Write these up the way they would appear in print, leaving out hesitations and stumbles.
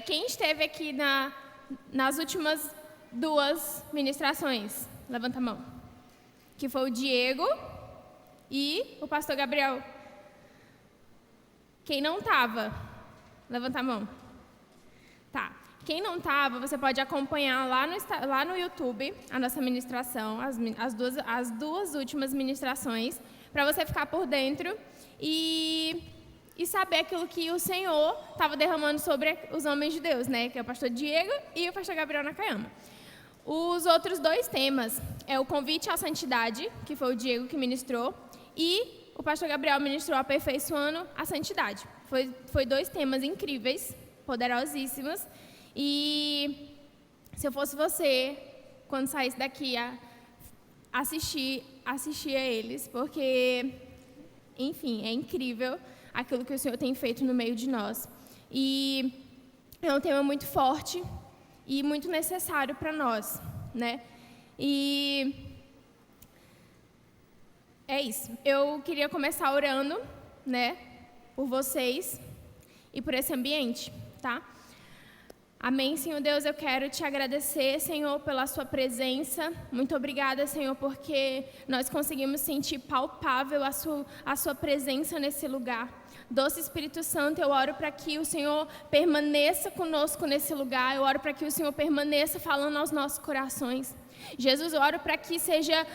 Quem esteve aqui nas últimas 2 ministrações? Levanta a mão. Que foi o Diego e o pastor Gabriel. Quem não estava? Levanta a mão. Tá. Quem não estava, você pode acompanhar lá no YouTube a nossa ministração, as duas últimas ministrações, para você ficar por dentro e saber aquilo que o Senhor estava derramando sobre os homens de Deus, né? Que é o pastor Diego e o pastor Gabriel Nakayama. Os outros 2 temas é o convite à santidade, que foi o Diego que ministrou, e o pastor Gabriel ministrou aperfeiçoando a santidade. Foi 2 temas incríveis, poderosíssimos. E se eu fosse você, quando saísse daqui, assistir a eles, porque, enfim, é incrível aquilo que o Senhor tem feito no meio de nós. E é um tema muito forte e muito necessário para nós, né? E é isso. Eu queria começar orando, né, por vocês e por esse ambiente, tá? Amém, Senhor Deus, eu quero te agradecer, Senhor, pela sua presença. Muito obrigada, Senhor, porque nós conseguimos sentir palpável a sua presença nesse lugar. Doce Espírito Santo, eu oro para que o Senhor permaneça conosco nesse lugar. Eu oro para que o Senhor permaneça falando aos nossos corações. Jesus, eu oro para que seja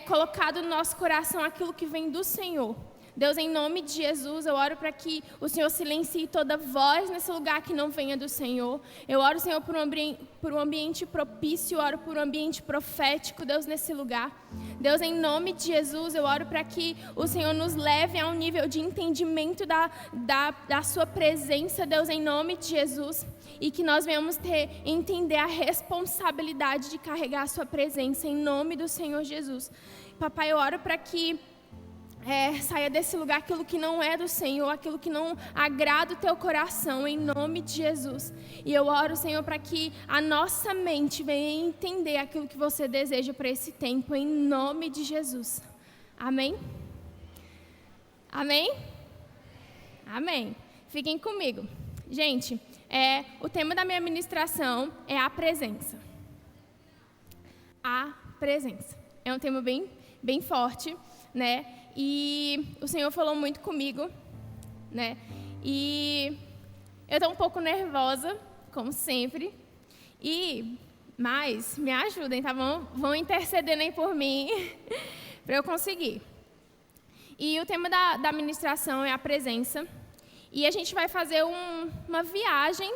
colocado no nosso coração aquilo que vem do Senhor. Deus, em nome de Jesus, eu oro para que o Senhor silencie toda voz nesse lugar que não venha do Senhor. Eu oro, Senhor, por um ambiente propício, eu oro por um ambiente profético, Deus, nesse lugar. Deus, em nome de Jesus, eu oro para que o Senhor nos leve a um nível de entendimento da sua presença, Deus, em nome de Jesus. E que nós venhamos entender a responsabilidade de carregar a sua presença, em nome do Senhor Jesus. Papai, eu oro para que saia desse lugar aquilo que não é do Senhor, aquilo que não agrada o teu coração, em nome de Jesus. E eu oro, Senhor, para que a nossa mente venha entender aquilo que você deseja para esse tempo, em nome de Jesus. Amém? Amém? Amém. Fiquem comigo. Gente, o tema da minha ministração é a presença. A presença. É um tema bem, bem forte, né? E o Senhor falou muito comigo, né? E eu estou um pouco nervosa, como sempre. Mas me ajudem, tá bom? Vão intercedendo aí por mim, para eu conseguir. E o tema da ministração é a presença. E a gente vai fazer uma viagem,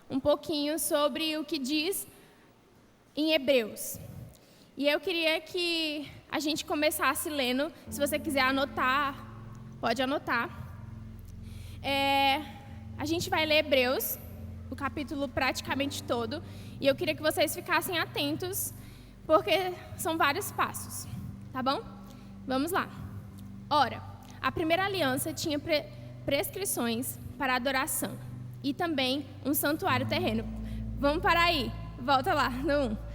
um pouquinho, sobre o que diz em Hebreus. E eu queria que a gente começasse lendo. Se você quiser anotar, pode anotar. A gente vai ler Hebreus, o capítulo praticamente todo. E eu queria que vocês ficassem atentos, porque são vários passos, tá bom? Vamos lá. Ora, a primeira aliança tinha prescrições para adoração e também um santuário terreno. Vamos parar aí. Volta lá, no 1.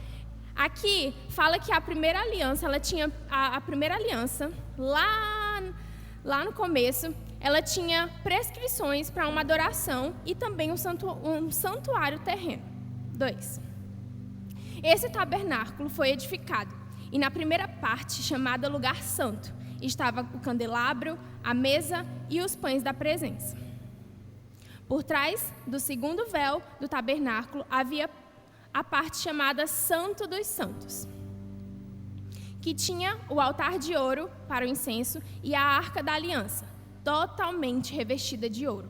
Aqui fala que a primeira aliança, ela tinha a primeira aliança lá no começo, ela tinha prescrições para uma adoração e também um santuário terreno. 2. Esse tabernáculo foi edificado e na primeira parte, chamada Lugar Santo, estava o candelabro, a mesa e os pães da presença. Por trás do segundo véu do tabernáculo havia a parte chamada Santo dos Santos, que tinha o altar de ouro para o incenso e a arca da aliança, totalmente revestida de ouro.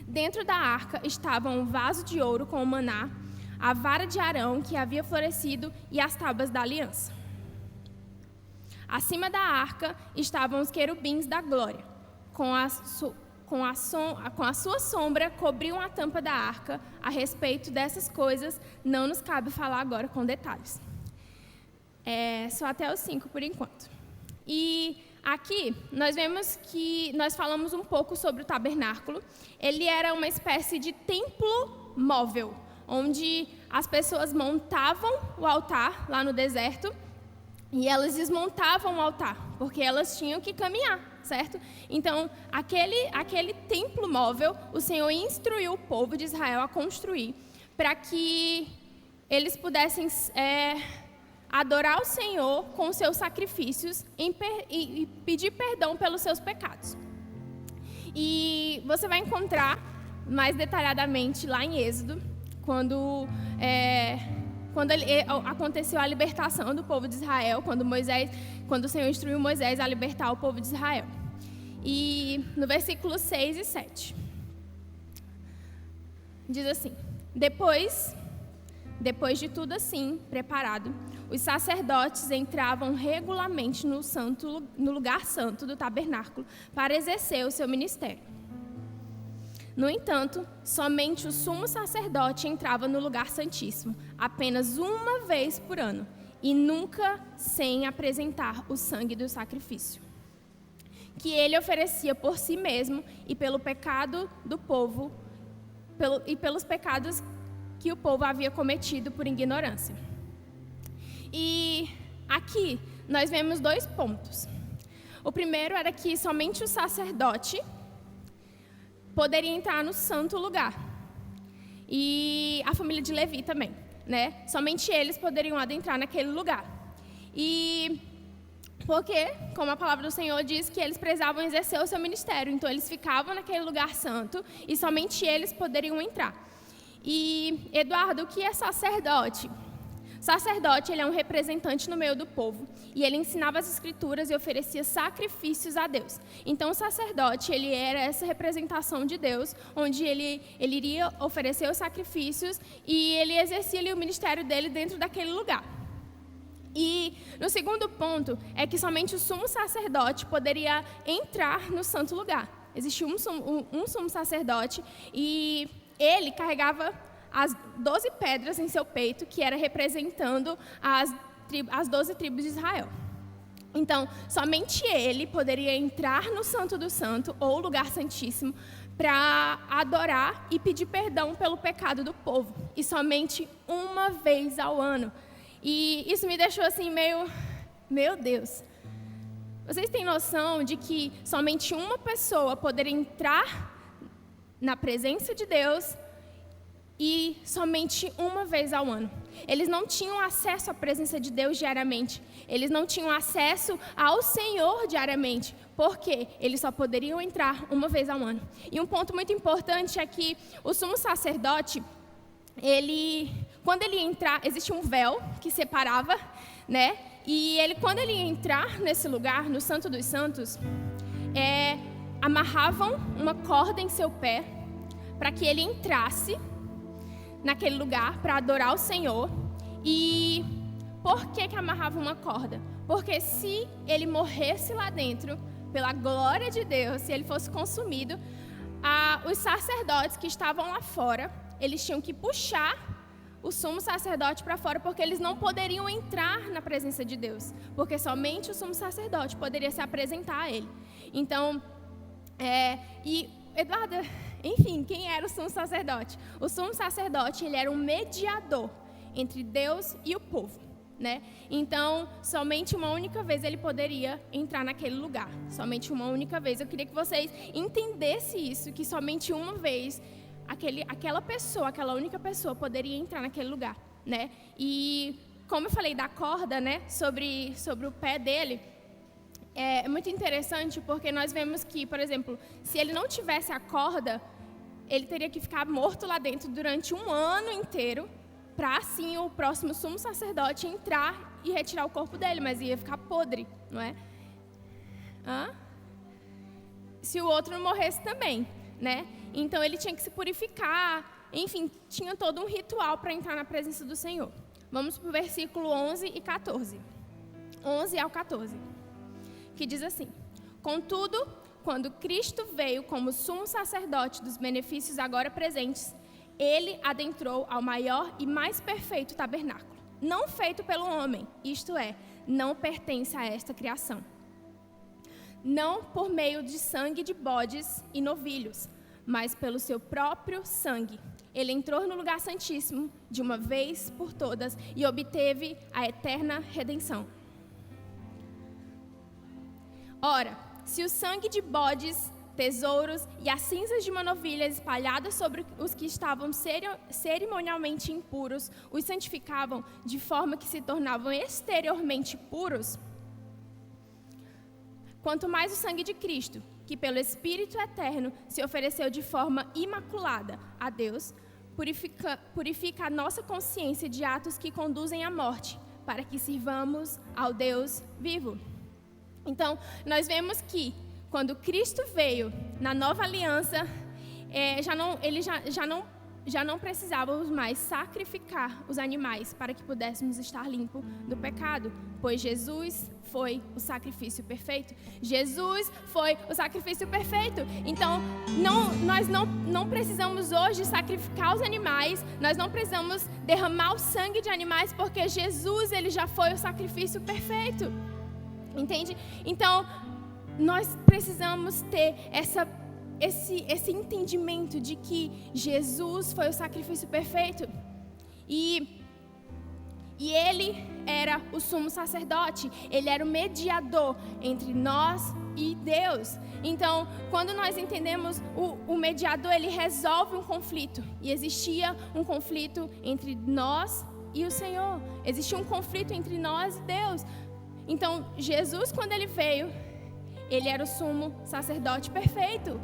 Dentro da arca estavam um vaso de ouro com o maná, a vara de Arão que havia florescido e as tábuas da aliança. Acima da arca estavam os querubins da glória, com a sua sombra cobriam a tampa da arca. A respeito dessas coisas, não nos cabe falar agora com detalhes. Só até os 5 por enquanto. E aqui nós vemos que nós falamos um pouco sobre o tabernáculo. Ele era uma espécie de templo móvel, onde as pessoas montavam o altar lá no deserto e elas desmontavam o altar, porque elas tinham que caminhar, certo? Então, aquele templo móvel, o Senhor instruiu o povo de Israel a construir para que eles pudessem adorar o Senhor com os seus sacrifícios e pedir perdão pelos seus pecados. E você vai encontrar mais detalhadamente lá em Êxodo, quando aconteceu a libertação do povo de Israel, quando o Senhor instruiu Moisés a libertar o povo de Israel. E no versículo 6 e 7, diz assim: Depois de tudo assim preparado, os sacerdotes entravam regularmente no lugar santo do tabernáculo para exercer o seu ministério. No entanto, somente o sumo sacerdote entrava no lugar santíssimo, apenas uma vez por ano, e nunca sem apresentar o sangue do sacrifício, que ele oferecia por si mesmo e pelo pecado do povo, e pelos pecados que o povo havia cometido por ignorância. E aqui nós vemos 2 pontos. O primeiro era que somente o sacerdote poderia entrar no santo lugar. E a família de Levi também, né? Somente eles poderiam adentrar naquele lugar. E porque, como a palavra do Senhor diz, que eles precisavam exercer o seu ministério. Então, eles ficavam naquele lugar santo e somente eles poderiam entrar. E, Eduardo, o que é sacerdote? Sacerdote, ele é um representante no meio do povo, e ele ensinava as escrituras e oferecia sacrifícios a Deus. Então, o sacerdote, ele era essa representação de Deus, onde ele iria oferecer os sacrifícios e ele exercia ali o ministério dele dentro daquele lugar. E no segundo ponto é que somente o sumo sacerdote poderia entrar no santo lugar. Existia um sumo sacerdote e ele carregava as 12 pedras em seu peito, que era representando as 12 tribos de Israel. Então, somente ele poderia entrar no Santo do Santo, ou lugar santíssimo, para adorar e pedir perdão pelo pecado do povo. E somente uma vez ao ano. E isso me deixou assim meio... Meu Deus! Vocês têm noção de que somente uma pessoa poderia entrar na presença de Deus e somente uma vez ao ano? Eles não tinham acesso à presença de Deus diariamente. Eles não tinham acesso ao Senhor diariamente, porque eles só poderiam entrar uma vez ao ano. E um ponto muito importante é que o sumo sacerdote, quando ele entrar, existia um véu que separava, né? E quando ele ia entrar nesse lugar, no Santo dos Santos, amarravam uma corda em seu pé para que ele entrasse naquele lugar para adorar o Senhor. E por que amarrava uma corda? Porque se ele morresse lá dentro, pela glória de Deus, se ele fosse consumido, os sacerdotes que estavam lá fora, eles tinham que puxar o sumo sacerdote para fora, porque eles não poderiam entrar na presença de Deus, porque somente o sumo sacerdote poderia se apresentar a ele. Então, Eduardo, enfim, quem era o sumo sacerdote? O sumo sacerdote, ele era um mediador entre Deus e o povo, né? Então, somente uma única vez ele poderia entrar naquele lugar. Somente uma única vez. Eu queria que vocês entendessem isso, que somente uma vez aquela única pessoa poderia entrar naquele lugar, né? E como eu falei da corda, né, sobre o pé dele, é muito interessante porque nós vemos que, por exemplo, se ele não tivesse a corda, ele teria que ficar morto lá dentro durante um ano inteiro, para assim o próximo sumo sacerdote entrar e retirar o corpo dele, mas ia ficar podre, não é? Se o outro não morresse também, né? Então ele tinha que se purificar, enfim, tinha todo um ritual para entrar na presença do Senhor. Vamos para o versículo 11 e 14. 11 ao 14. Que diz assim: Contudo, quando Cristo veio como sumo sacerdote dos benefícios agora presentes, ele adentrou ao maior e mais perfeito tabernáculo, não feito pelo homem, isto é, não pertence a esta criação. Não por meio de sangue de bodes e novilhos, mas pelo seu próprio sangue. Ele entrou no lugar santíssimo de uma vez por todas e obteve a eterna redenção. Ora, se o sangue de bodes, tesouros e as cinzas de uma novilha espalhadas sobre os que estavam cerimonialmente impuros os santificavam de forma que se tornavam exteriormente puros, quanto mais o sangue de Cristo, que pelo Espírito eterno se ofereceu de forma imaculada a Deus, purifica a nossa consciência de atos que conduzem à morte, para que sirvamos ao Deus vivo. Então, nós vemos que quando Cristo veio na nova aliança, já não precisávamos mais sacrificar os animais para que pudéssemos estar limpos do pecado, pois Jesus foi o sacrifício perfeito. Jesus foi o sacrifício perfeito. Então, nós não precisamos hoje sacrificar os animais, nós não precisamos derramar o sangue de animais, porque Jesus, ele já foi o sacrifício perfeito. Entende? Então, nós precisamos ter esse entendimento de que Jesus foi o sacrifício perfeito e ele era o sumo sacerdote, ele era o mediador entre nós e Deus. Então, quando nós entendemos o mediador, ele resolve um conflito, e existia um conflito entre nós e o Senhor, existia um conflito entre nós e Deus. Então, Jesus, quando ele veio, ele era o sumo sacerdote perfeito,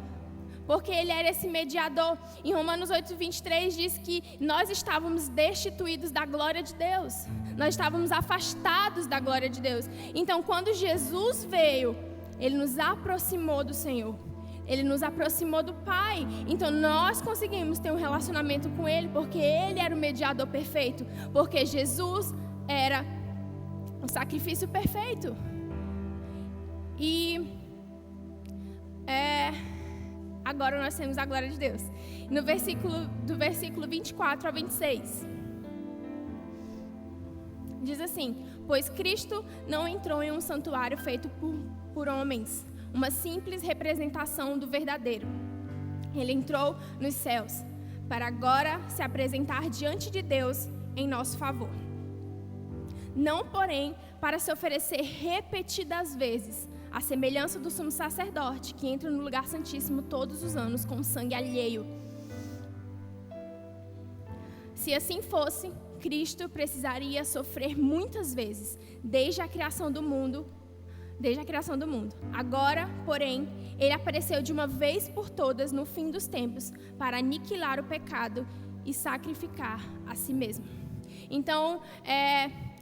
porque ele era esse mediador. Em Romanos 8:23 diz que nós estávamos destituídos da glória de Deus, nós estávamos afastados da glória de Deus. Então, quando Jesus veio, ele nos aproximou do Senhor, ele nos aproximou do Pai. Então, nós conseguimos ter um relacionamento com ele, porque ele era o mediador perfeito, porque Jesus era o sacrifício perfeito. E agora nós temos a glória de Deus. Do versículo 24 ao 26. Diz assim: pois Cristo não entrou em um santuário feito por homens, uma simples representação do verdadeiro. Ele entrou nos céus, para agora se apresentar diante de Deus em nosso favor. Não, porém, para se oferecer repetidas vezes, à semelhança do sumo sacerdote, que entra no lugar santíssimo todos os anos com sangue alheio. Se assim fosse, Cristo precisaria sofrer muitas vezes, desde a criação do mundo. Agora, porém, ele apareceu de uma vez por todas no fim dos tempos, para aniquilar o pecado e sacrificar a si mesmo. Então,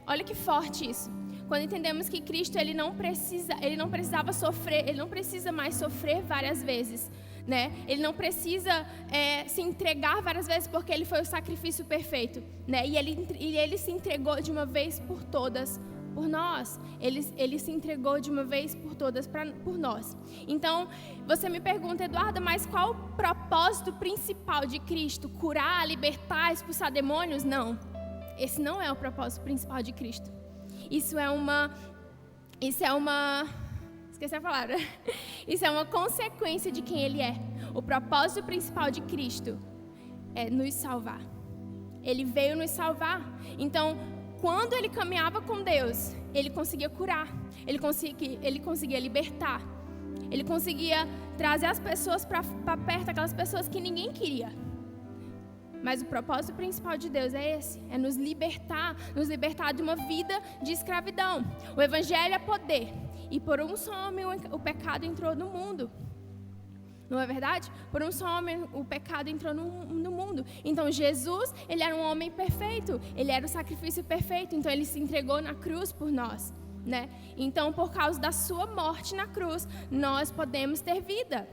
olha que forte isso. Quando entendemos que Cristo ele não precisava sofrer, ele não precisa mais sofrer várias vezes, né? Ele não precisa se entregar várias vezes, porque ele foi o sacrifício perfeito, né? E ele se entregou de uma vez por todas por nós. Ele se entregou de uma vez por todas por nós. Então, você me pergunta: Eduarda, mas qual o propósito principal de Cristo? Curar, libertar, expulsar demônios? Não. Esse não é o propósito principal de Cristo. Esqueci a palavra. Isso é uma consequência de quem Ele é. O propósito principal de Cristo é nos salvar. Ele veio nos salvar. Então, quando Ele caminhava com Deus, Ele conseguia curar, Ele conseguia libertar, Ele conseguia trazer as pessoas para perto, aquelas pessoas que ninguém queria. Mas o propósito principal de Deus é esse, é nos libertar de uma vida de escravidão. O Evangelho é poder, e por um só homem o pecado entrou no mundo. Não é verdade? Por um só homem o pecado entrou no mundo. Então Jesus, ele era um homem perfeito, ele era o sacrifício perfeito, então ele se entregou na cruz por nós, né? Então, por causa da sua morte na cruz, nós podemos ter vida.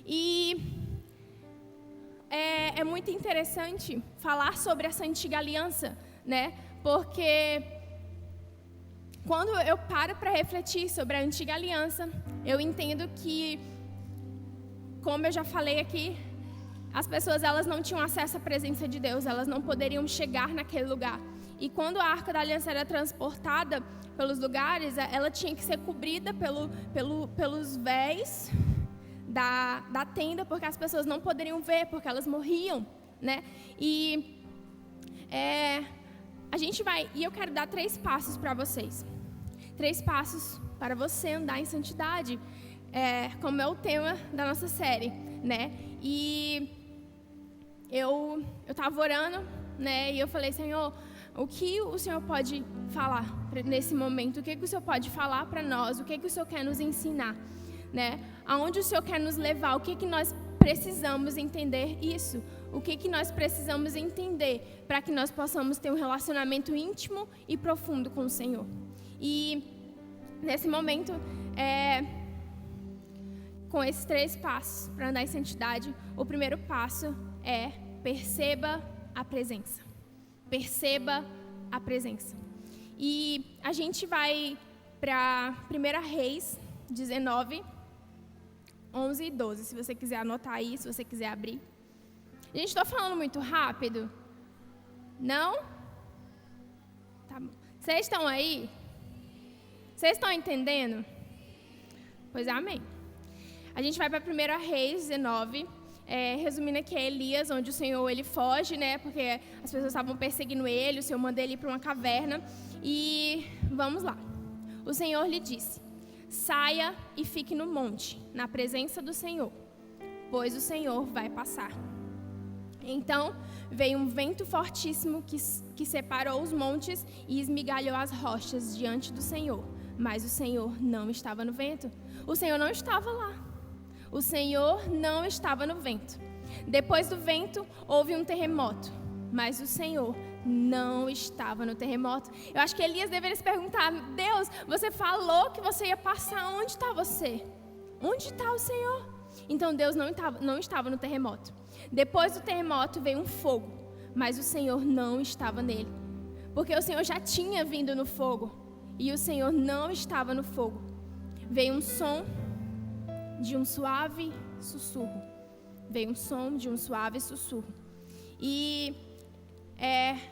E é muito interessante falar sobre essa antiga aliança, né? Porque quando eu paro para refletir sobre a antiga aliança, eu entendo que, como eu já falei aqui, as pessoas elas não tinham acesso à presença de Deus, elas não poderiam chegar naquele lugar. E quando a Arca da Aliança era transportada pelos lugares, ela tinha que ser cobrida pelos véus da tenda, porque as pessoas não poderiam ver, porque elas morriam, né? E eu quero dar 3 passos para vocês. 3 passos para você andar em santidade, como é o tema da nossa série, né? E eu estava orando, né? E eu falei, Senhor, o que o Senhor pode falar nesse momento? O que o Senhor pode falar para nós? O que o Senhor quer nos ensinar, né? Aonde o Senhor quer nos levar? O que nós precisamos entender isso? O que nós precisamos entender para que nós possamos ter um relacionamento íntimo e profundo com o Senhor? E nesse momento, com esses 3 passos para andar em santidade, o primeiro passo é perceba a presença. Perceba a presença. E a gente vai para 1 Reis 19, 11 e 12, se você quiser anotar aí, se você quiser abrir. Gente, estou falando muito rápido? Não? Tá bom. Vocês estão aí? Vocês estão entendendo? Pois amém. A gente vai para 1 Reis 19, resumindo aqui, é Elias, onde o Senhor ele foge, né? Porque as pessoas estavam perseguindo ele, o Senhor manda ele ir para uma caverna. E vamos lá. O Senhor lhe disse: saia e fique no monte, na presença do Senhor, pois o Senhor vai passar. Então veio um vento fortíssimo que separou os montes e esmigalhou as rochas diante do Senhor. Mas o Senhor não estava no vento. O Senhor não estava lá. O Senhor não estava no vento. Depois do vento, houve um terremoto. Mas o Senhor não estava no terremoto. Eu acho que Elias deveria se perguntar: Deus, você falou que você ia passar. Onde está você? Onde está o Senhor? Então Deus não estava no terremoto. Depois do terremoto veio um fogo, mas o Senhor não estava nele, porque o Senhor já tinha vindo no fogo e o Senhor não estava no fogo. Veio um som de um suave sussurro. Veio um som de um suave sussurro. E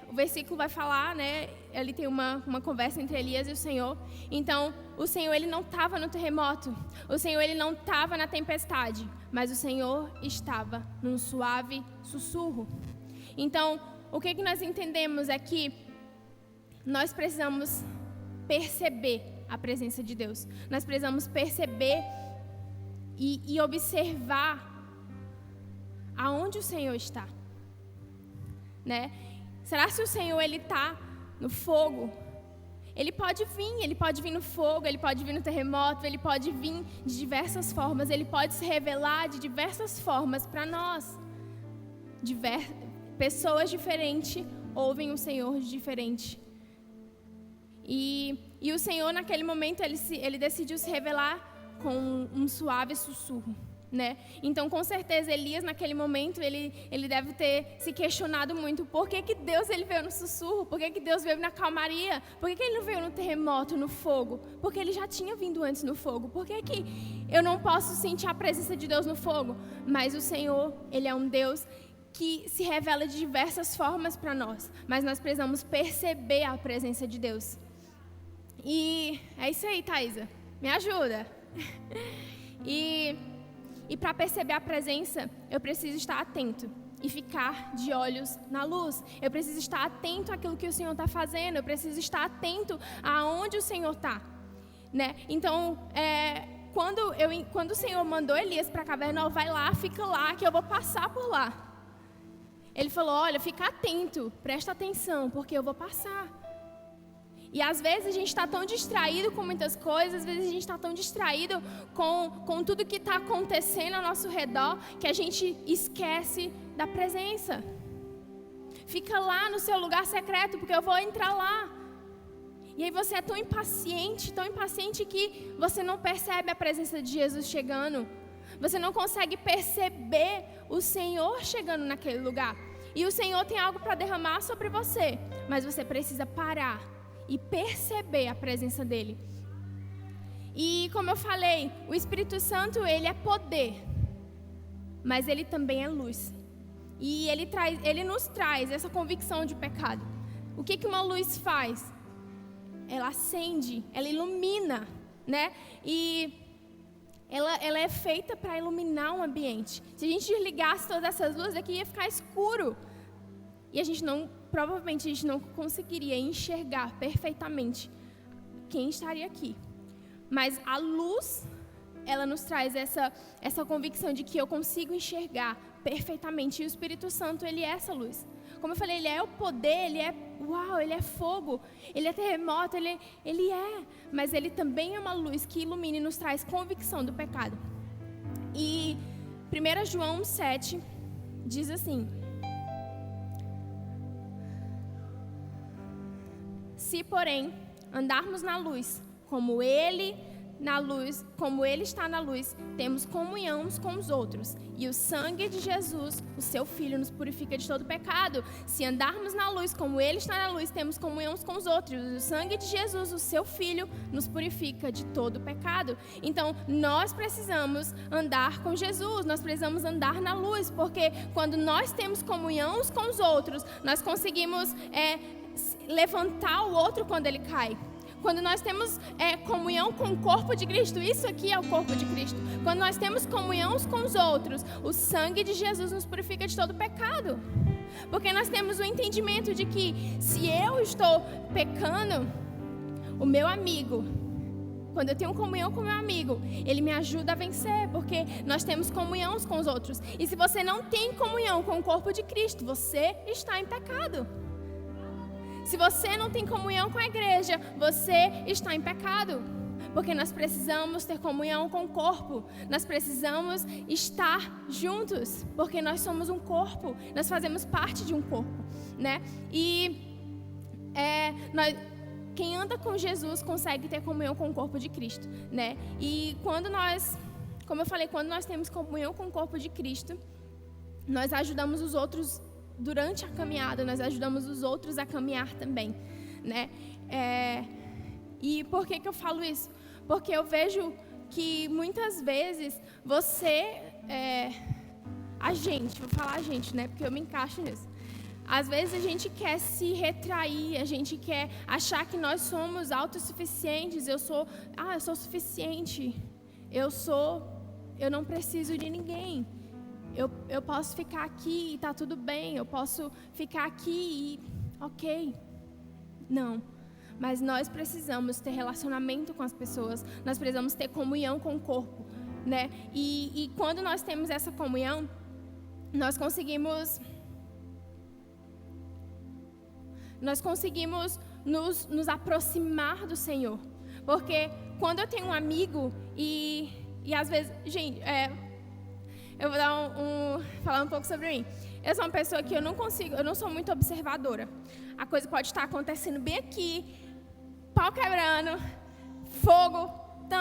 o versículo vai falar, né? Ali tem uma conversa entre Elias e o Senhor. Então, o Senhor ele não estava no terremoto. O Senhor ele não estava na tempestade, mas o Senhor estava num suave sussurro. Então, o que nós entendemos é que nós precisamos perceber a presença de Deus. Nós precisamos perceber e observar aonde o Senhor está, né? Será que o Senhor ele está no fogo? Ele pode vir no fogo, ele pode vir no terremoto, ele pode vir de diversas formas, ele pode se revelar de diversas formas para nós. Pessoas diferentes ouvem o Senhor diferente. E o Senhor naquele momento ele decidiu se revelar com um suave sussurro, né? Então, com certeza, Elias, naquele momento, ele deve ter se questionado muito. Por que Deus ele veio no sussurro? Por que Deus veio na calmaria? Por que ele não veio no terremoto, no fogo? Porque ele já tinha vindo antes no fogo. Por que eu não posso sentir a presença de Deus no fogo? Mas o Senhor, ele é um Deus que se revela de diversas formas para nós. Mas nós precisamos perceber a presença de Deus. E é isso aí, Thaisa. Me ajuda. E para perceber a presença, eu preciso estar atento e ficar de olhos na luz. Eu preciso estar atento àquilo que o Senhor está fazendo. Eu preciso estar atento aonde o Senhor está, né? Então, quando o Senhor mandou Elias para a caverna, vai lá, fica lá, que eu vou passar por lá. Ele falou: olha, fica atento, presta atenção, porque eu vou passar. E às vezes a gente está tão distraído com muitas coisas, às vezes a gente está tão distraído com tudo que está acontecendo ao nosso redor, que a gente esquece da presença. Fica lá no seu lugar secreto, porque eu vou entrar lá. E aí você é tão impaciente que você não percebe a presença de Jesus chegando. Você não consegue perceber o Senhor chegando naquele lugar. E o Senhor tem algo para derramar sobre você, mas você precisa parar e perceber a presença dele. E como eu falei, o Espírito Santo, ele é poder, mas ele também é luz. E ele nos traz essa convicção de pecado. O que uma luz faz? Ela acende, ela ilumina, né? E ela é feita para iluminar um ambiente. Se a gente desligasse todas essas luzes aqui, ia ficar escuro. E provavelmente a gente não conseguiria enxergar perfeitamente quem estaria aqui. Mas a luz, ela nos traz essa convicção de que eu consigo enxergar perfeitamente. E o Espírito Santo, ele é essa luz. Como eu falei, ele é o poder, ele é fogo, ele é terremoto, ele é. Mas ele também é uma luz que ilumina e nos traz convicção do pecado. E 1 João 7 diz assim: se, porém, andarmos na luz, como Ele está na luz, temos comunhão uns com os outros. E o sangue de Jesus, o seu Filho, nos purifica de todo pecado. Se andarmos na luz, como Ele está na luz, temos comunhão uns com os outros. E o sangue de Jesus, o seu Filho, nos purifica de todo pecado. Então, nós precisamos andar com Jesus, nós precisamos andar na luz, porque quando nós temos comunhão uns com os outros, nós conseguimos levantar o outro quando ele cai. Quando nós temos comunhão com o corpo de Cristo, isso aqui é o corpo de Cristo. Quando nós temos comunhão uns com os outros, o sangue de Jesus nos purifica de todo pecado. Porque nós temos o entendimento de que se eu estou pecando, o meu amigo, quando eu tenho comunhão com o meu amigo, ele me ajuda a vencer, porque nós temos comunhão uns com os outros. E se você não tem comunhão com o corpo de Cristo, você está em pecado. Se você não tem comunhão com a igreja, você está em pecado. Porque nós precisamos ter comunhão com o corpo. Nós precisamos estar juntos. Porque nós somos um corpo. Nós fazemos parte de um corpo, né? E quem anda com Jesus consegue ter comunhão com o corpo de Cristo, né? E quando nós, como eu falei, quando nós temos comunhão com o corpo de Cristo, nós ajudamos os outros. Durante a caminhada, nós ajudamos os outros a caminhar também, né? E por que eu falo isso? Porque eu vejo que muitas vezes vou falar a gente, né? Porque eu me encaixo nisso. Às vezes a gente quer se retrair, a gente quer achar que nós somos autossuficientes. Eu sou suficiente. Eu não preciso de ninguém. Eu posso ficar aqui e está tudo bem, eu posso ficar aqui e ok. Não, mas nós precisamos ter relacionamento com as pessoas, nós precisamos ter comunhão com o corpo, né? E quando nós temos essa comunhão, nós conseguimos nos aproximar do Senhor. Porque quando eu tenho um amigo e às vezes, gente, eu vou falar um pouco sobre mim. Eu sou uma pessoa que eu não sou muito observadora. A coisa pode estar acontecendo bem aqui, pau quebrando, fogo, então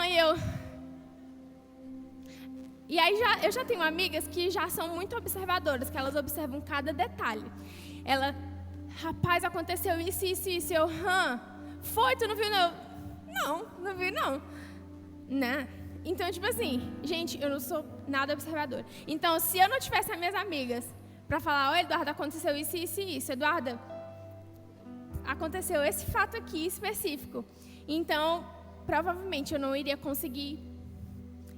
E aí eu já tenho amigas que já são muito observadoras, que elas observam cada detalhe. Rapaz, aconteceu isso, foi, tu não viu não? Não vi não. Né? Então, tipo assim, gente, eu não sou nada observadora. Então, se eu não tivesse as minhas amigas para falar, Eduarda, aconteceu isso, Eduarda, aconteceu esse fato aqui específico. Então, provavelmente eu não iria conseguir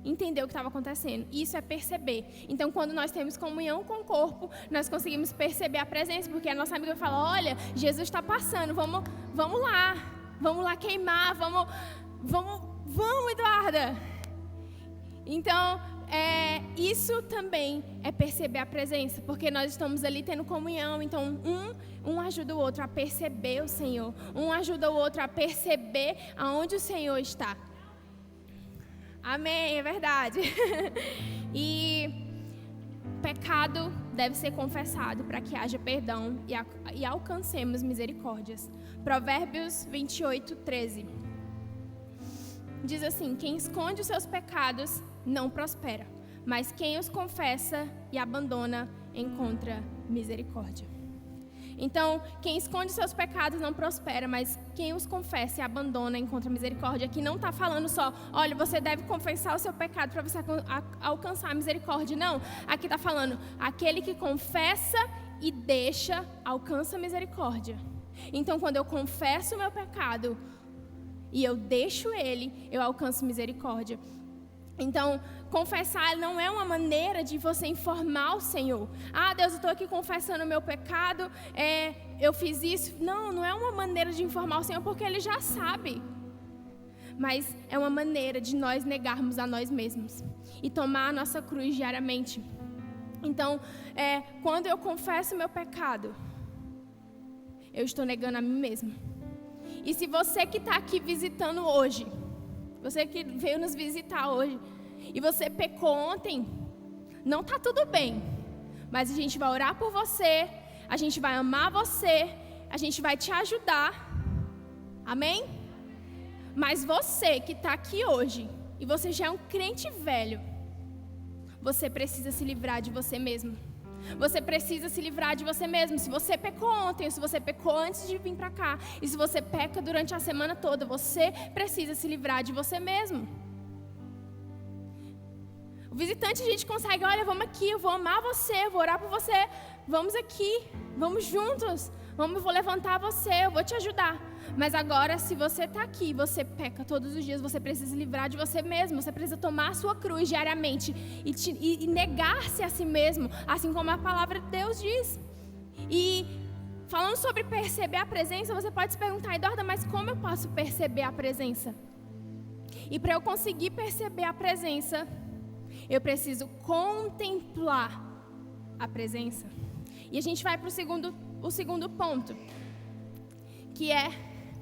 entender o que estava acontecendo. Isso é perceber. Então, quando nós temos comunhão com o corpo, nós conseguimos perceber a presença, porque a nossa amiga fala, olha, Jesus está passando, vamos lá queimar, vamos, Eduarda. Então, isso também é perceber a presença, porque nós estamos ali tendo comunhão. Então, um ajuda o outro a perceber o Senhor, um ajuda o outro a perceber aonde o Senhor está. Amém, é verdade. E pecado deve ser confessado para que haja perdão e alcancemos misericórdias. Provérbios 28, 13. Diz assim, quem esconde os seus pecados não prospera, mas quem os confessa e abandona encontra misericórdia. Então, quem esconde os seus pecados não prospera, mas quem os confessa e abandona encontra misericórdia. Aqui não está falando só, olha, você deve confessar o seu pecado para você alcançar a misericórdia. Não, aqui está falando, aquele que confessa e deixa, alcança a misericórdia. Então, quando eu confesso o meu pecado e eu deixo ele, eu alcanço misericórdia. Então, confessar não é uma maneira de você informar o Senhor. Ah, Deus, eu estou aqui confessando o meu pecado, eu fiz isso. Não é uma maneira de informar o Senhor, porque Ele já sabe. mas é uma maneira de nós negarmos a nós mesmos e tomar a nossa cruz diariamente. Então, quando eu confesso meu pecado, eu estou negando a mim mesma. E se você que está aqui visitando hoje, você que veio nos visitar hoje, e você pecou ontem, não está tudo bem, mas a gente vai orar por você, a gente vai amar você, a gente vai te ajudar, amém? Mas você que está aqui hoje, e você já é um crente velho, você precisa se livrar de você mesmo. Você precisa se livrar de você mesmo. Se você pecou ontem, se você pecou antes de vir para cá, e se você peca durante a semana toda, você precisa se livrar de você mesmo. O visitante a gente consegue, olha, vamos aqui, eu vou amar você, eu vou orar por você, vamos aqui, vamos juntos, eu vou levantar você, eu vou te ajudar. Mas agora, se você está aqui, você peca todos os dias, você precisa se livrar de você mesmo, você precisa tomar a sua cruz diariamente e negar-se a si mesmo, assim como a palavra de Deus diz. E falando sobre perceber a presença, você pode se perguntar, Eduarda, mas como eu posso perceber a presença? E para eu conseguir perceber a presença, eu preciso contemplar a presença. E a gente vai para o segundo ponto, que é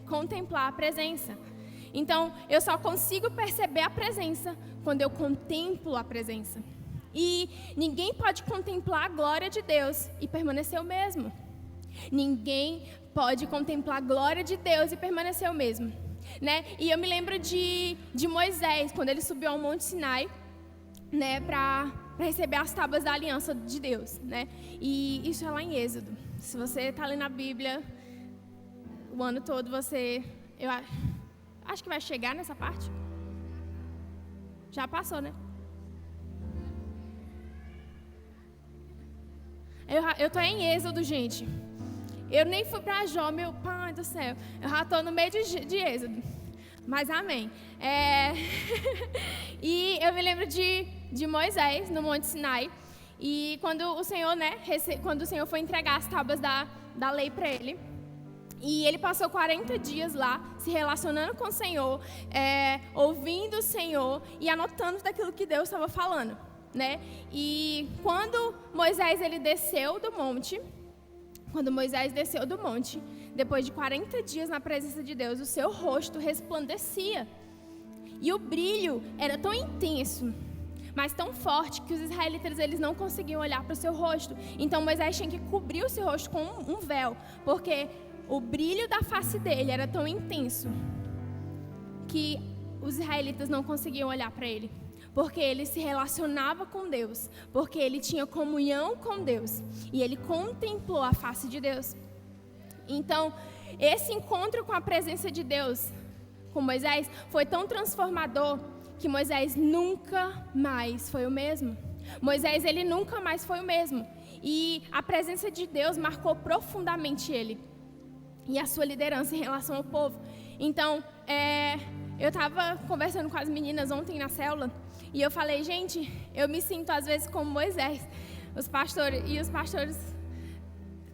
contemplar a presença. Então, eu só consigo perceber a presença quando eu contemplo a presença. E ninguém pode contemplar a glória de Deus e permanecer o mesmo. Ninguém pode contemplar a glória de Deus e permanecer o mesmo, né? E eu me lembro de Moisés, quando ele subiu ao Monte Sinai, né, para receber as tábuas da aliança de Deus, né? E isso é lá em Êxodo. Se você está lendo a Bíblia o ano todo, eu acho que vai chegar nessa parte. Já passou, né? Eu tô em Êxodo, gente. Eu nem fui para Jó, meu pai do céu. Eu já tô no meio de Êxodo. Mas amém. E eu me lembro de Moisés no Monte Sinai. E quando o Senhor, quando o Senhor foi entregar as tábuas da lei para ele, e ele passou 40 dias lá, se relacionando com o Senhor, ouvindo o Senhor e anotando daquilo que Deus estava falando, né? E quando Moisés desceu do monte, depois de 40 dias na presença de Deus, o seu rosto resplandecia. E o brilho era tão intenso, mas tão forte, que os israelitas eles não conseguiam olhar para o seu rosto. Então Moisés tinha que cobrir o seu rosto com um véu, porque o brilho da face dele era tão intenso que os israelitas não conseguiam olhar para ele, porque ele se relacionava com Deus, porque ele tinha comunhão com Deus e ele contemplou a face de Deus. Então, esse encontro com a presença de Deus, com Moisés, foi tão transformador que Moisés nunca mais foi o mesmo. Moisés, ele nunca mais foi o mesmo. E a presença de Deus marcou profundamente ele e a sua liderança em relação ao povo. Então, eu estava conversando com as meninas ontem na célula e eu falei, gente, eu me sinto às vezes como Moisés. Os pastores,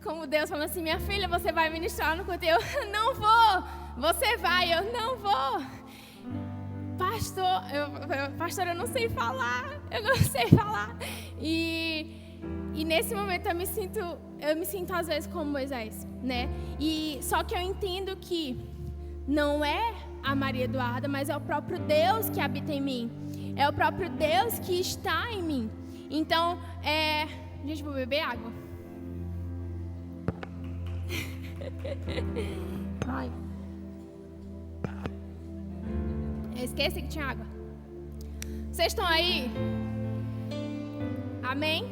como Deus falando assim, minha filha, você vai ministrar no culto? Eu não vou. Você vai? Eu não vou. Pastor, eu não sei falar. E nesse momento eu me sinto às vezes como Moisés, né? E só que eu entendo que não é a Maria Eduarda, mas é o próprio Deus que habita em mim. É o próprio Deus que está em mim. Então, gente, vou beber água. Ai. Eu esqueci que tinha água. Vocês estão aí? Amém?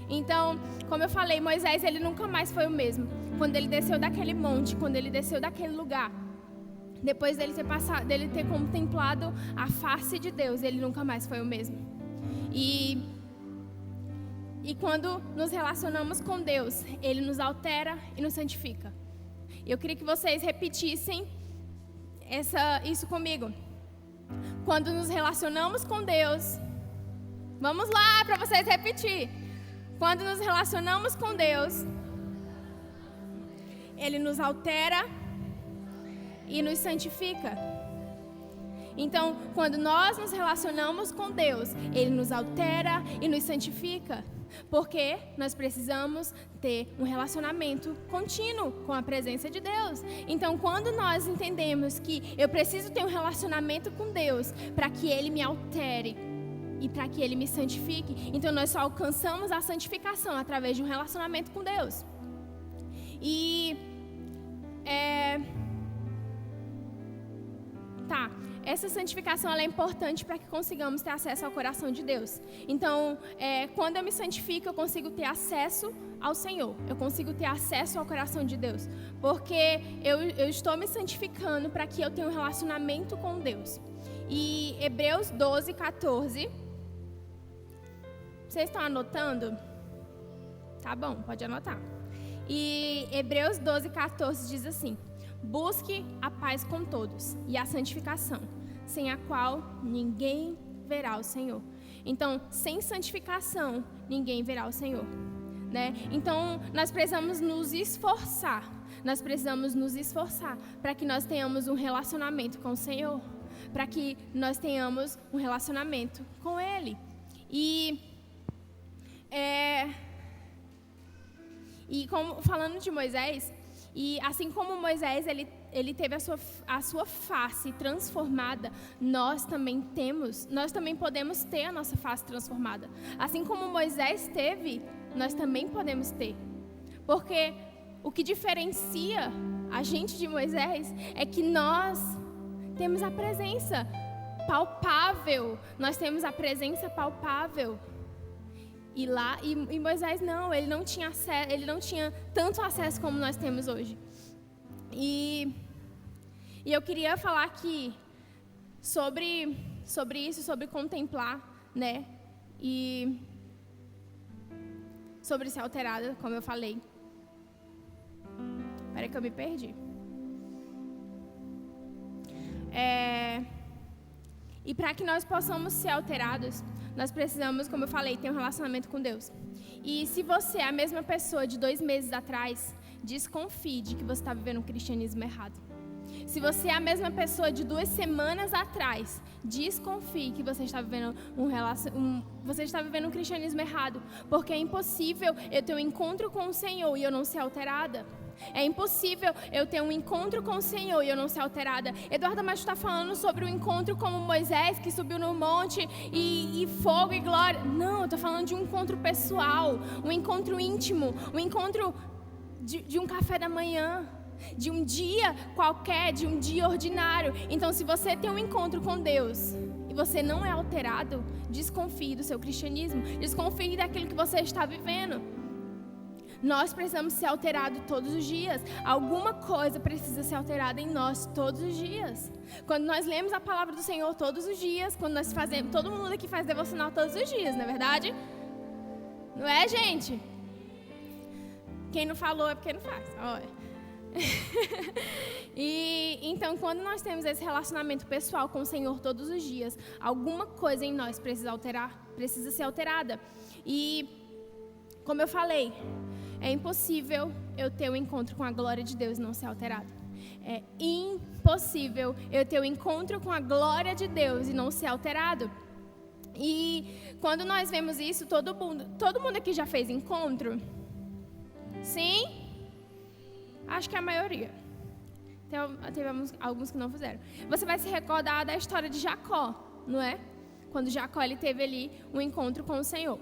Então, como eu falei, Moisés, ele nunca mais foi o mesmo. Quando ele desceu daquele monte, quando ele desceu daquele lugar, depois dele ter contemplado a face de Deus, ele nunca mais foi o mesmo. E quando nos relacionamos com Deus, Ele nos altera e nos santifica. Eu queria que vocês repetissem isso comigo. Quando nos relacionamos com Deus, vamos lá para vocês repetir. Quando nos relacionamos com Deus, Ele nos altera e nos santifica. Então, quando nós nos relacionamos com Deus, Ele nos altera e nos santifica. Porque nós precisamos ter um relacionamento contínuo com a presença de Deus. Então, quando nós entendemos que eu preciso ter um relacionamento com Deus para que Ele me altere e para que Ele me santifique, então nós só alcançamos a santificação através de um relacionamento com Deus. E essa santificação ela é importante para que consigamos ter acesso ao coração de Deus. Então, quando eu me santifico, eu consigo ter acesso ao Senhor. Eu consigo ter acesso ao coração de Deus. Porque eu estou me santificando para que eu tenha um relacionamento com Deus. E Hebreus 12, 14. Vocês estão anotando? Tá bom, pode anotar. E Hebreus 12, 14 diz assim: busque a paz com todos e a santificação, sem a qual ninguém verá o Senhor. Então, sem santificação, ninguém verá o Senhor, né? Então, nós precisamos nos esforçar. Nós precisamos nos esforçar para que nós tenhamos um relacionamento com o Senhor, para que nós tenhamos um relacionamento com Ele. E como, falando de Moisés, e assim como Moisés ele teve a sua face transformada, nós também podemos ter a nossa face transformada. Assim como Moisés teve, nós também podemos ter. Porque o que diferencia a gente de Moisés é que nós temos a presença palpável. Nós temos a presença palpável. E Moisés não, ele não tinha tanto acesso como nós temos hoje. E eu queria falar aqui sobre isso, sobre contemplar, né? E sobre ser alterada, como eu falei. Espera que eu me perdi. E para que nós possamos ser alterados, nós precisamos, como eu falei, ter um relacionamento com Deus. E se você é a mesma pessoa de 2 meses atrás, desconfie de que você está vivendo um cristianismo errado. Se você é a mesma pessoa de 2 semanas atrás, desconfie que você está vivendo um cristianismo errado. Porque é impossível eu ter um encontro com o Senhor e eu não ser alterada. É impossível eu ter um encontro com o Senhor e eu não ser alterada. Eduarda, mas tu está falando sobre o encontro como Moisés, que subiu no monte e fogo e glória. Não, eu estou falando de um encontro pessoal, um encontro íntimo, um encontro de um café da manhã, de um dia qualquer, de um dia ordinário. Então, se você tem um encontro com Deus e você não é alterado, desconfie do seu cristianismo, desconfie daquilo que você está vivendo. Nós precisamos ser alterados todos os dias. Alguma coisa precisa ser alterada em nós todos os dias. Quando nós lemos a palavra do Senhor todos os dias, quando nós fazemos, todo mundo aqui faz devocional todos os dias, não é verdade? Não é, gente? Quem não falou é porque não faz. Olha. E então, quando nós temos esse relacionamento pessoal com o Senhor todos os dias, alguma coisa em nós precisa ser alterada. E como eu falei, é impossível eu ter um encontro com a glória de Deus e não ser alterado. É impossível eu ter um encontro com a glória de Deus e não ser alterado. E quando nós vemos isso, todo mundo aqui já fez encontro? Sim? Acho que a maioria. Teve alguns que não fizeram. Você vai se recordar da história de Jacó, não é? Quando Jacó ele teve ali um encontro com o Senhor.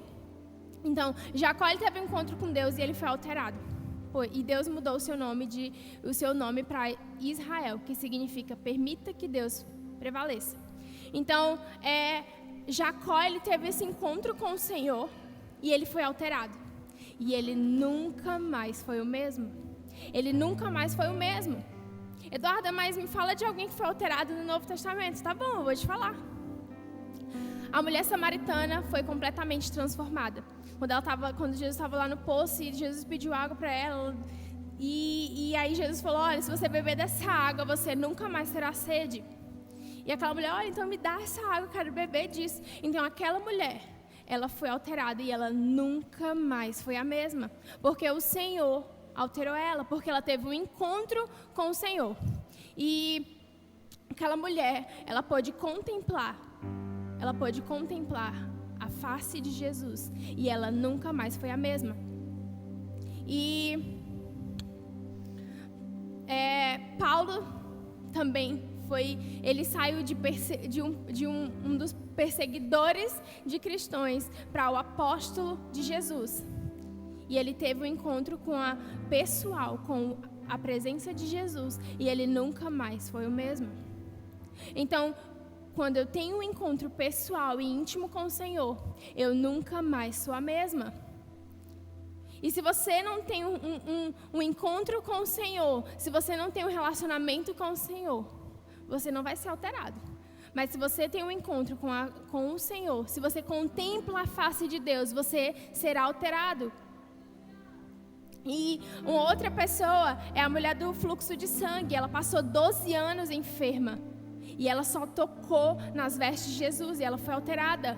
Então, Jacó ele teve um encontro com Deus e ele foi alterado. E Deus mudou o seu nome para Israel, que significa permita que Deus prevaleça. Então, Jacó ele teve esse encontro com o Senhor e ele foi alterado. E ele nunca mais foi o mesmo. Ele nunca mais foi o mesmo. Eduarda, mas me fala de alguém que foi alterado no Novo Testamento. Tá bom, eu vou te falar. A mulher samaritana foi completamente transformada. Quando Jesus estava lá no poço e Jesus pediu água para ela. E aí Jesus falou, olha, se você beber dessa água, você nunca mais terá sede. E aquela mulher, olha, então me dá essa água, eu quero beber disso. Então aquela mulher, ela foi alterada e ela nunca mais foi a mesma. Porque o Senhor alterou ela, porque ela teve um encontro com o Senhor. E aquela mulher, ela pôde contemplar a face de Jesus e ela nunca mais foi a mesma. E Paulo também ele saiu de um dos perseguidores de cristãos para o apóstolo de Jesus. E ele teve um encontro com a presença de Jesus e ele nunca mais foi o mesmo. Então, quando eu tenho um encontro pessoal e íntimo com o Senhor, eu nunca mais sou a mesma. E se você não tem um encontro com o Senhor, se você não tem um relacionamento com o Senhor, você não vai ser alterado. Mas se você tem um encontro com o Senhor, se você contempla a face de Deus, você será alterado. E uma outra pessoa é a mulher do fluxo de sangue. Ela passou 12 anos enferma. E ela só tocou nas vestes de Jesus e ela foi alterada.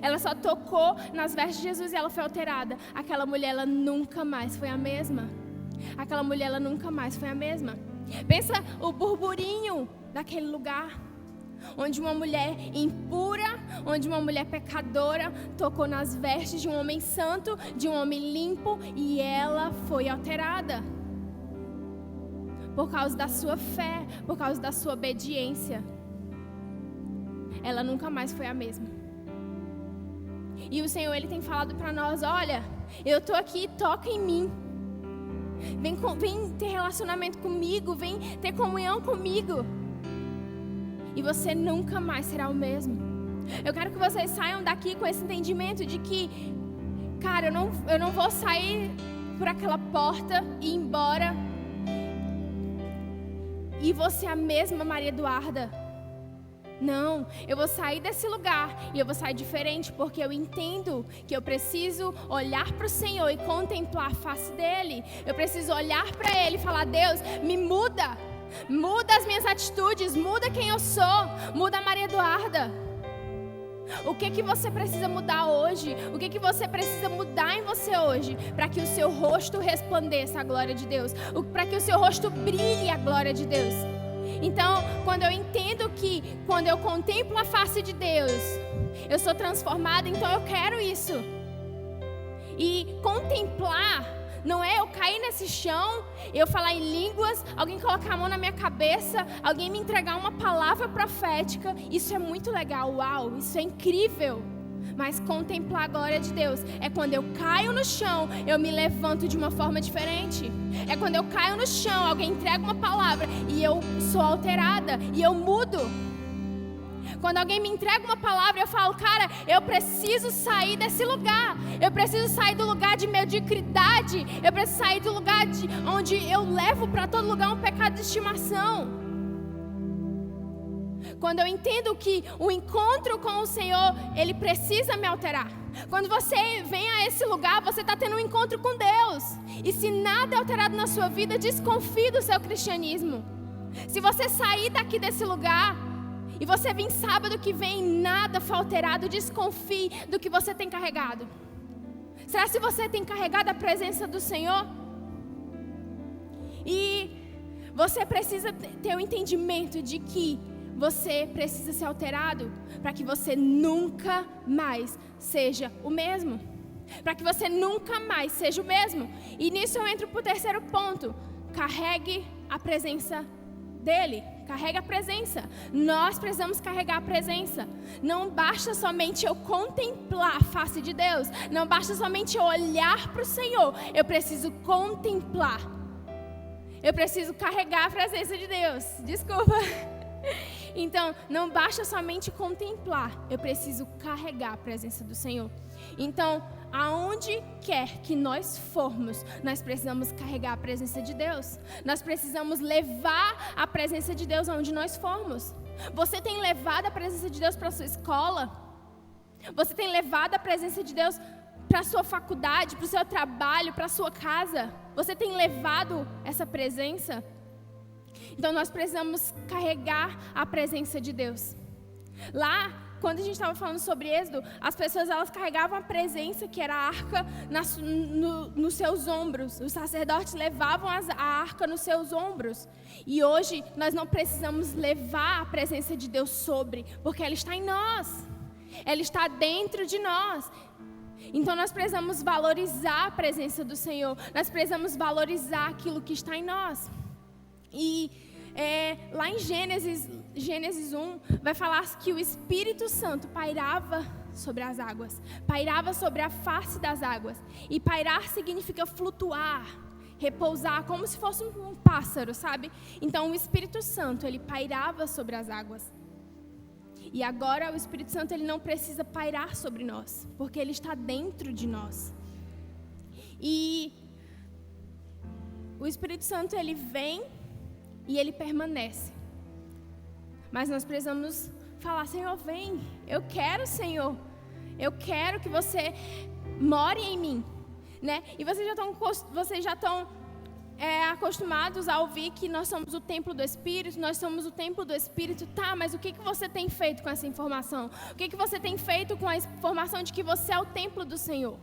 Ela só tocou nas vestes de Jesus e ela foi alterada. Aquela mulher, ela nunca mais foi a mesma. Aquela mulher, ela nunca mais foi a mesma. Pensa o burburinho daquele lugar, onde uma mulher impura, onde uma mulher pecadora tocou nas vestes de um homem santo, de um homem limpo, e ela foi alterada. Por causa da sua fé, por causa da sua obediência. Ela nunca mais foi a mesma. E o Senhor, Ele tem falado para nós, olha, eu estou aqui, toca em mim. Vem ter relacionamento comigo, vem ter comunhão comigo. E você nunca mais será o mesmo. Eu quero que vocês saiam daqui com esse entendimento de que, cara, eu não vou sair por aquela porta e ir embora e vou ser a mesma Maria Eduarda. Não, eu vou sair desse lugar e eu vou sair diferente, porque eu entendo que eu preciso olhar para o Senhor e contemplar a face dEle. Eu preciso olhar para Ele e falar, Deus, me muda. Muda as minhas atitudes, muda quem eu sou, muda a Maria Eduarda. O que você precisa mudar hoje? O que você precisa mudar em você hoje? Para que o seu rosto resplandeça a glória de Deus, para que o seu rosto brilhe a glória de Deus. Então, quando eu entendo que quando eu contemplo a face de Deus, eu sou transformada, então eu quero isso. E contemplar não é eu cair nesse chão, eu falar em línguas, alguém colocar a mão na minha cabeça, alguém me entregar uma palavra profética. Isso é muito legal, uau, isso é incrível. Mas contemplar a glória de Deus é quando eu caio no chão, eu me levanto de uma forma diferente. É quando eu caio no chão, alguém entrega uma palavra e eu sou alterada e eu mudo. Quando alguém me entrega uma palavra, eu falo, cara, eu preciso sair desse lugar. Eu preciso sair do lugar de mediocridade. Eu preciso sair do lugar onde eu levo para todo lugar um pecado de estimação. Quando eu entendo que o encontro com o Senhor, Ele precisa me alterar. Quando você vem a esse lugar, você está tendo um encontro com Deus. E se nada é alterado na sua vida, desconfie do seu cristianismo. Se você sair daqui desse lugar e você vir sábado que vem, nada foi alterado, desconfie do que você tem carregado. Será que você tem carregado a presença do Senhor? E você precisa ter o entendimento de que você precisa ser alterado para que você nunca mais seja o mesmo. Para que você nunca mais seja o mesmo. E nisso eu entro para o terceiro ponto. Carregue a presença dEle. Carregue a presença. Nós precisamos carregar a presença. Não basta somente eu contemplar a face de Deus. Não basta somente eu olhar para o Senhor. Eu preciso contemplar. Eu preciso carregar a presença de Deus. Desculpa. Então, não basta somente contemplar, eu preciso carregar a presença do Senhor. Então, aonde quer que nós formos, nós precisamos carregar a presença de Deus. Nós precisamos levar a presença de Deus aonde nós formos. Você tem levado a presença de Deus para a sua escola? Você tem levado a presença de Deus para a sua faculdade, para o seu trabalho, para a sua casa? Você tem levado essa presença? Então nós precisamos carregar a presença de Deus. Lá, quando a gente estava falando sobre Êxodo, as pessoas elas carregavam a presença, que era a arca, nos seus ombros. Os sacerdotes levavam a arca nos seus ombros. E hoje nós não precisamos levar a presença de Deus porque ela está em nós. Ela está dentro de nós. Então nós precisamos valorizar a presença do Senhor. Nós precisamos valorizar aquilo que está em nós. E lá em Gênesis 1, vai falar que o Espírito Santo pairava sobre as águas. Pairava sobre a face das águas. E pairar significa flutuar, repousar, como se fosse um pássaro, sabe? Então o Espírito Santo, ele pairava sobre as águas. E agora o Espírito Santo, ele não precisa pairar sobre nós, porque ele está dentro de nós. E o Espírito Santo, ele vem e ele permanece. Mas nós precisamos falar: Senhor, vem, eu quero, Senhor, eu quero que você more em mim, né? E vocês já estão acostumados a ouvir que nós somos o templo do Espírito, nós somos o templo do Espírito. Tá, mas o que você tem feito com essa informação? O que você tem feito com a informação de que você é o templo do Senhor?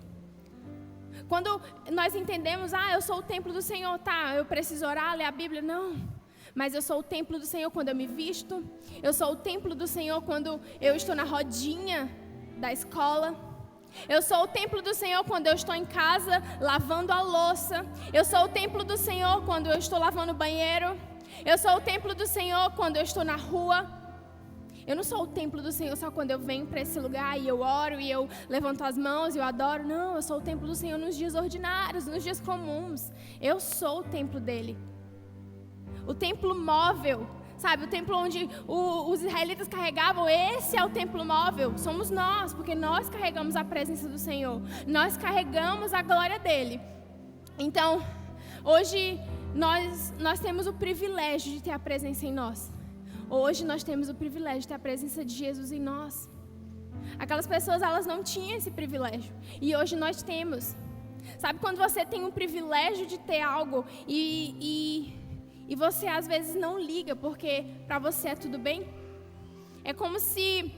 Quando nós entendemos: eu sou o templo do Senhor, tá, eu preciso orar, ler a Bíblia, não. Mas eu sou o templo do Senhor quando eu me visto. Eu sou o templo do Senhor quando eu estou na rodinha da escola. Eu sou o templo do Senhor quando eu estou em casa lavando a louça. Eu sou o templo do Senhor quando eu estou lavando o banheiro. Eu sou o templo do Senhor quando eu estou na rua. Eu não sou o templo do Senhor só quando eu venho para esse lugar e eu oro e eu levanto as mãos e eu adoro. Não, eu sou o templo do Senhor nos dias ordinários, nos dias comuns. Eu sou o templo dele. O templo móvel, sabe? O templo onde os israelitas carregavam, esse é o templo móvel. Somos nós, porque nós carregamos a presença do Senhor. Nós carregamos a glória dele. Então, hoje nós temos o privilégio de ter a presença em nós. Hoje nós temos o privilégio de ter a presença de Jesus em nós. Aquelas pessoas, elas não tinham esse privilégio. E hoje nós temos. Sabe quando você tem o privilégio de ter algo e você às vezes não liga porque para você é tudo bem? É como se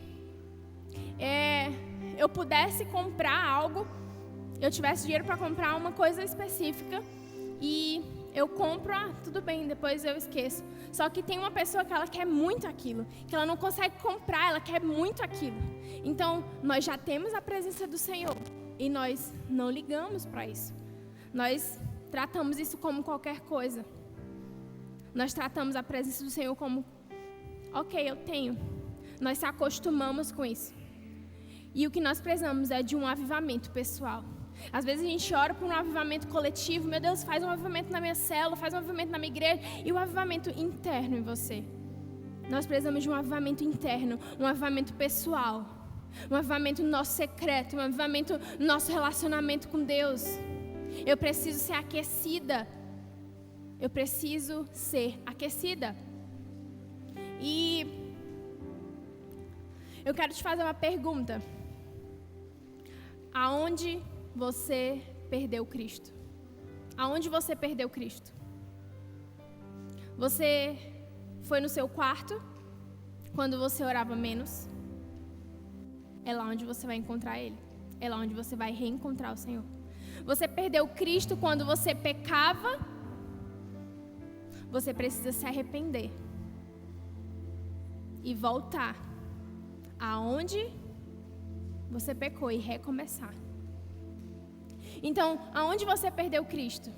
eu pudesse comprar algo, eu tivesse dinheiro para comprar uma coisa específica e eu compro, tudo bem, depois eu esqueço. Só que tem uma pessoa que ela quer muito aquilo, que ela não consegue comprar, ela quer muito aquilo. Então, nós já temos a presença do Senhor e nós não ligamos para isso. Nós tratamos isso como qualquer coisa. Nós tratamos a presença do Senhor como, ok, eu tenho. Nós se acostumamos com isso. E o que nós precisamos é de um avivamento pessoal. Às vezes a gente ora por um avivamento coletivo. Meu Deus, faz um avivamento na minha célula, faz um avivamento na minha igreja. E o avivamento interno em você. Nós precisamos de um avivamento interno, um avivamento pessoal. Um avivamento no nosso secreto, um avivamento no nosso relacionamento com Deus. Eu preciso ser aquecida. Eu preciso ser aquecida. E eu quero te fazer uma pergunta. Aonde você perdeu Cristo? Aonde você perdeu Cristo? Você foi no seu quarto, quando você orava menos? É lá onde você vai encontrar Ele. É lá onde você vai reencontrar o Senhor. Você perdeu Cristo quando você pecava? Você precisa se arrepender e voltar aonde você pecou e recomeçar. Então, aonde você perdeu Cristo?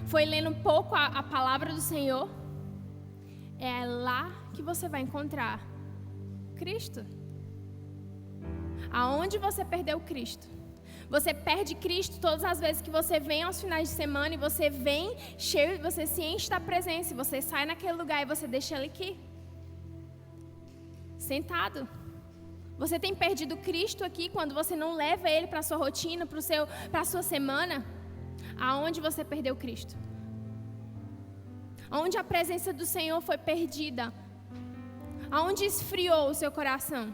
Foi lendo um pouco a palavra do Senhor? É lá que você vai encontrar Cristo. Aonde você perdeu Cristo? Você perde Cristo todas as vezes que você vem aos finais de semana e você vem cheio, você se enche da presença, e você sai naquele lugar e você deixa Ele aqui, sentado. Você tem perdido Cristo aqui quando você não leva Ele para a sua rotina, para a sua semana? Aonde você perdeu Cristo? Aonde a presença do Senhor foi perdida? Aonde esfriou o seu coração?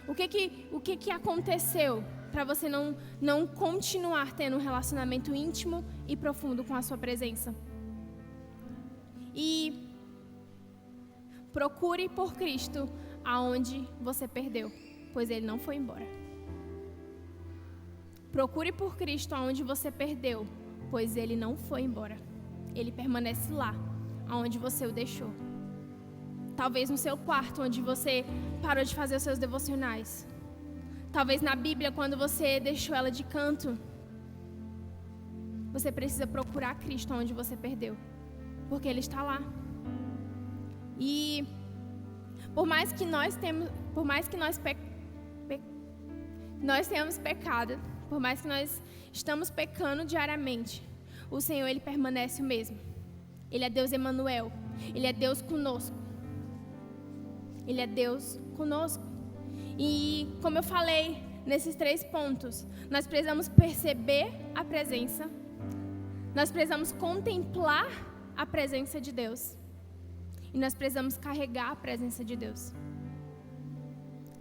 O que aconteceu para você não continuar tendo um relacionamento íntimo e profundo com a sua presença? E procure por Cristo aonde você perdeu, pois ele não foi embora. Procure por Cristo aonde você perdeu, pois ele não foi embora. Ele permanece lá, aonde você o deixou. Talvez no seu quarto, onde você parou de fazer os seus devocionais. Talvez na Bíblia, quando você deixou ela de canto. Você precisa procurar Cristo onde você perdeu, porque Ele está lá. E por mais que nós tenhamos pecado, por mais que nós estamos pecando diariamente, o Senhor, Ele permanece o mesmo. Ele é Deus Emanuel. Ele é Deus conosco. Ele é Deus conosco. E como eu falei nesses 3 pontos, nós precisamos perceber a presença. Nós precisamos contemplar a presença de Deus. E nós precisamos carregar a presença de Deus.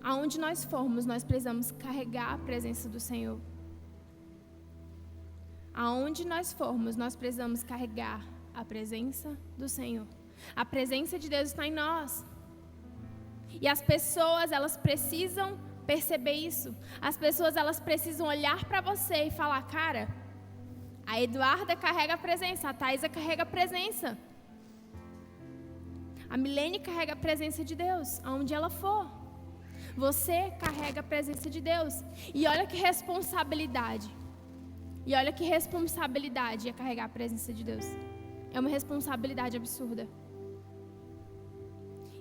Aonde nós formos, nós precisamos carregar a presença do Senhor. Aonde nós formos, nós precisamos carregar a presença do Senhor. A presença de Deus está em nós. E as pessoas, elas precisam perceber isso. As pessoas, elas precisam olhar para você e falar, cara, a Eduarda carrega a presença, a Thaisa carrega a presença. A Milene carrega a presença de Deus, aonde ela for. Você carrega a presença de Deus. E olha que responsabilidade. E olha que responsabilidade é carregar a presença de Deus. É uma responsabilidade absurda.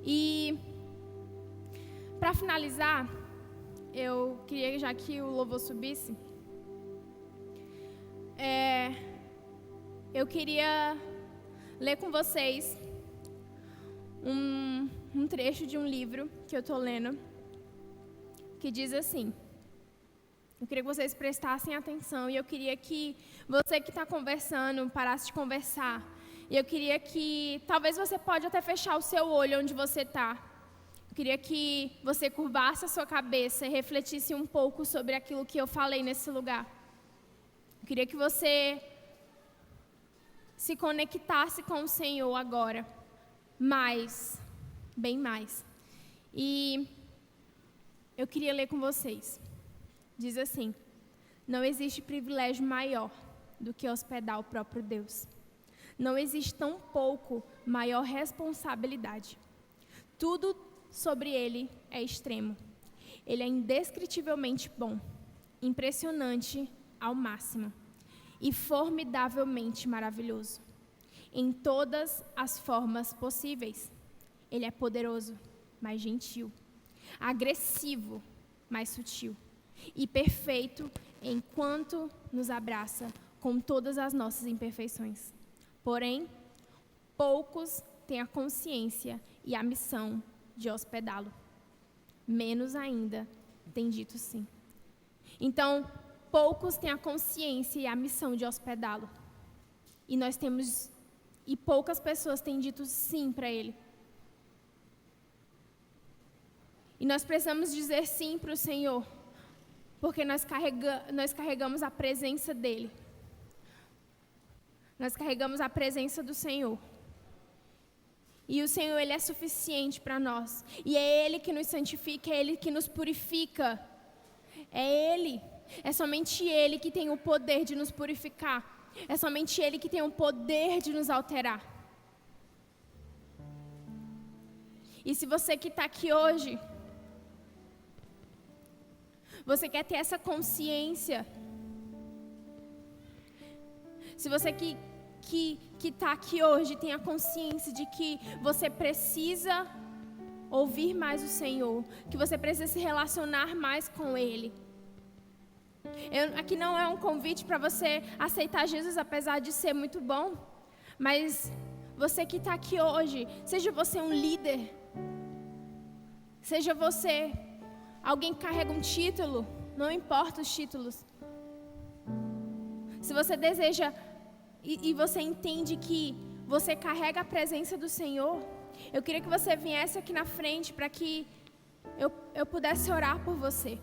E para finalizar, eu queria, já que o louvor subisse, eu queria ler com vocês um trecho de um livro que eu estou lendo, que diz assim. Eu queria que vocês prestassem atenção e eu queria que você que está conversando parasse de conversar. E eu queria que, talvez você pode até fechar o seu olho onde você está. Eu queria que você curvasse a sua cabeça e refletisse um pouco sobre aquilo que eu falei nesse lugar. Eu queria que você se conectasse com o Senhor agora, mais, bem mais. E eu queria ler com vocês. Diz assim: não existe privilégio maior do que hospedar o próprio Deus. Não existe tão pouco maior responsabilidade. Tudo sobre Ele é extremo. Ele é indescritivelmente bom, impressionante ao máximo e formidavelmente maravilhoso. Em todas as formas possíveis. Ele é poderoso, mas gentil. Agressivo, mas sutil. E perfeito enquanto nos abraça com todas as nossas imperfeições. Porém, poucos têm a consciência e a missão de hospedá-lo. Menos ainda têm dito sim. Então, poucos têm a consciência e a missão de hospedá-lo. E poucas pessoas têm dito sim para ele. E nós precisamos dizer sim para o Senhor, porque nós carregamos a presença dEle. Nós carregamos a presença do Senhor. E o Senhor, Ele é suficiente para nós. E é Ele que nos santifica, é Ele que nos purifica. É Ele. É somente Ele que tem o poder de nos purificar. É somente Ele que tem o poder de nos alterar. E se você que está aqui hoje, você quer ter essa consciência. Se você que está aqui hoje tem a consciência de que você precisa ouvir mais o Senhor, que você precisa se relacionar mais com Ele. Aqui não é um convite para você aceitar Jesus, apesar de ser muito bom, mas você que está aqui hoje, seja você um líder, seja você alguém que carrega um título, não importa os títulos. Se você deseja e você entende que você carrega a presença do Senhor, eu queria que você viesse aqui na frente para que eu pudesse orar por você.